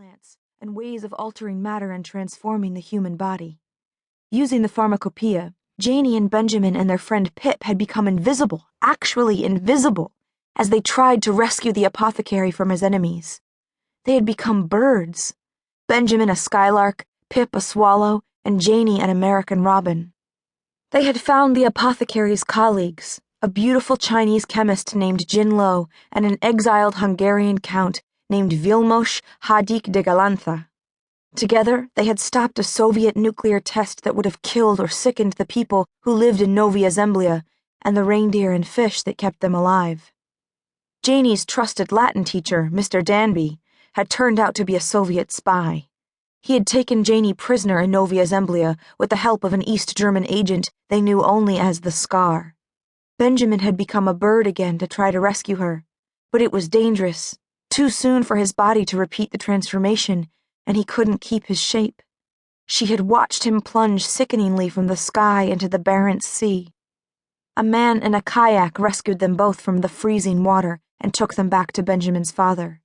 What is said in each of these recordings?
plants and ways of altering matter and transforming the human body. Using the pharmacopoeia, Janie and Benjamin and their friend Pip had become invisible, actually invisible, as they tried to rescue the apothecary from his enemies. They had become birds. Benjamin a skylark, Pip a swallow, and Janie an American robin. They had found the apothecary's colleagues, a beautiful Chinese chemist named Jin Lo and an exiled Hungarian count named Vilmos Hadik de Galantha. Together, they had stopped a Soviet nuclear test that would have killed or sickened the people who lived in Novaya Zemblia and the reindeer and fish that kept them alive. Janie's trusted Latin teacher, Mr. Danby, had turned out to be a Soviet spy. He had taken Janie prisoner in Novaya Zemblia with the help of an East German agent they knew only as the Scar. Benjamin had become a bird again to try to rescue her, but it was dangerous, too soon for his body to repeat the transformation, and he couldn't keep his shape. She had watched him plunge sickeningly from the sky into the Barents Sea. A man in a kayak rescued them both from the freezing water and took them back to Benjamin's father.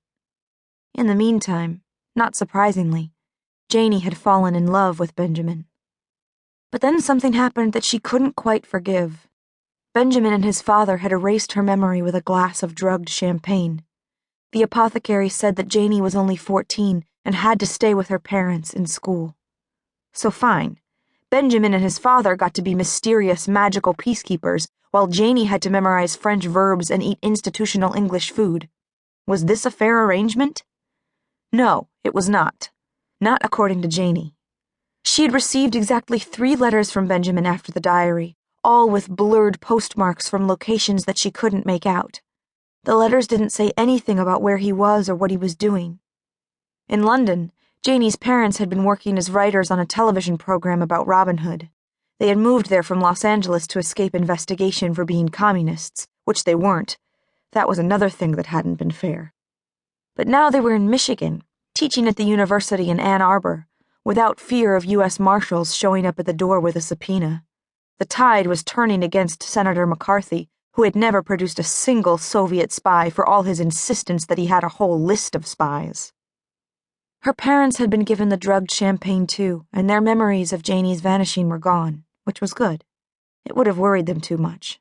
In the meantime, not surprisingly, Janie had fallen in love with Benjamin. But then something happened that she couldn't quite forgive. Benjamin and his father had erased her memory with a glass of drugged champagne. The apothecary said that Janie was only 14 and had to stay with her parents in school. So fine, Benjamin and his father got to be mysterious, magical peacekeepers, while Janie had to memorize French verbs and eat institutional English food. Was this a fair arrangement? No, it was not. Not according to Janie. She had received exactly 3 letters from Benjamin after the diary, all with blurred postmarks from locations that she couldn't make out. The letters didn't say anything about where he was or what he was doing. In London, Janie's parents had been working as writers on a television program about Robin Hood. They had moved there from Los Angeles to escape investigation for being communists, which they weren't. That was another thing that hadn't been fair. But now they were in Michigan, teaching at the university in Ann Arbor, without fear of U.S. Marshals showing up at the door with a subpoena. The tide was turning against Senator McCarthy, who had never produced a single Soviet spy for all his insistence that he had a whole list of spies. Her parents had been given the drugged champagne too, and their memories of Janie's vanishing were gone, which was good. It would have worried them too much.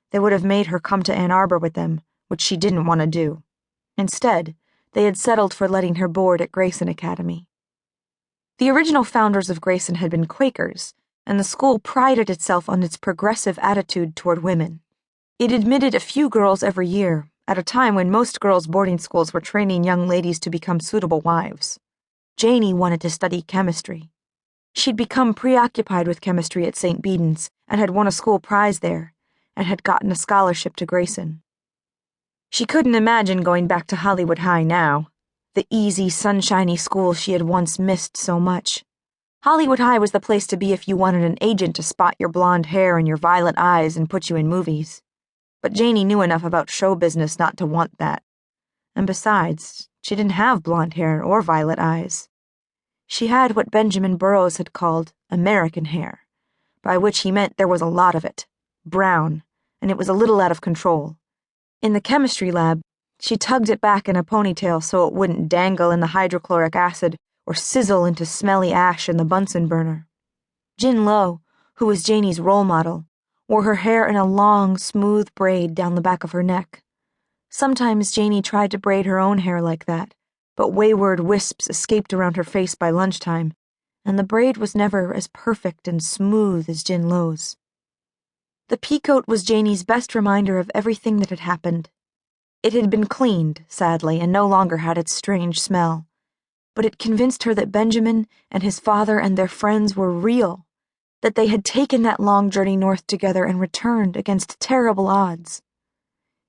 They would have made her come to Ann Arbor with them, which she didn't want to do. Instead, they had settled for letting her board at Grayson Academy. The original founders of Grayson had been Quakers, and the school prided itself on its progressive attitude toward women. It admitted a few girls every year, at a time when most girls' boarding schools were training young ladies to become suitable wives. Janie wanted to study chemistry. She'd become preoccupied with chemistry at St. Bede's and had won a school prize there, and had gotten a scholarship to Grayson. She couldn't imagine going back to Hollywood High now, the easy, sunshiny school she had once missed so much. Hollywood High was the place to be if you wanted an agent to spot your blonde hair and your violet eyes and put you in movies. But Janie knew enough about show business not to want that. And besides, she didn't have blonde hair or violet eyes. She had what Benjamin Burrows had called American hair, by which he meant there was a lot of it, brown, and it was a little out of control. In the chemistry lab, she tugged it back in a ponytail so it wouldn't dangle in the hydrochloric acid or sizzle into smelly ash in the Bunsen burner. Jin Lo, who was Janie's role model, wore her hair in a long, smooth braid down the back of her neck. Sometimes Janie tried to braid her own hair like that, but wayward wisps escaped around her face by lunchtime, and the braid was never as perfect and smooth as Jin Lo's. The peacoat was Janie's best reminder of everything that had happened. It had been cleaned, sadly, and no longer had its strange smell. But it convinced her that Benjamin and his father and their friends were real, that they had taken that long journey north together and returned against terrible odds.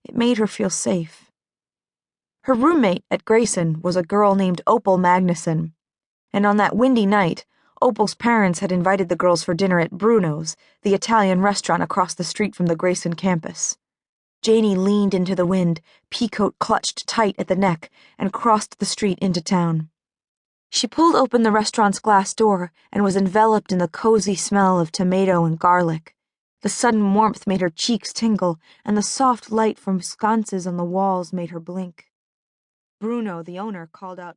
It made her feel safe. Her roommate at Grayson was a girl named Opal Magnuson, and on that windy night, Opal's parents had invited the girls for dinner at Bruno's, the Italian restaurant across the street from the Grayson campus. Janie leaned into the wind, peacoat clutched tight at the neck, and crossed the street into town. She pulled open the restaurant's glass door and was enveloped in the cozy smell of tomato and garlic. The sudden warmth made her cheeks tingle, and the soft light from sconces on the walls made her blink. Bruno, the owner, called out,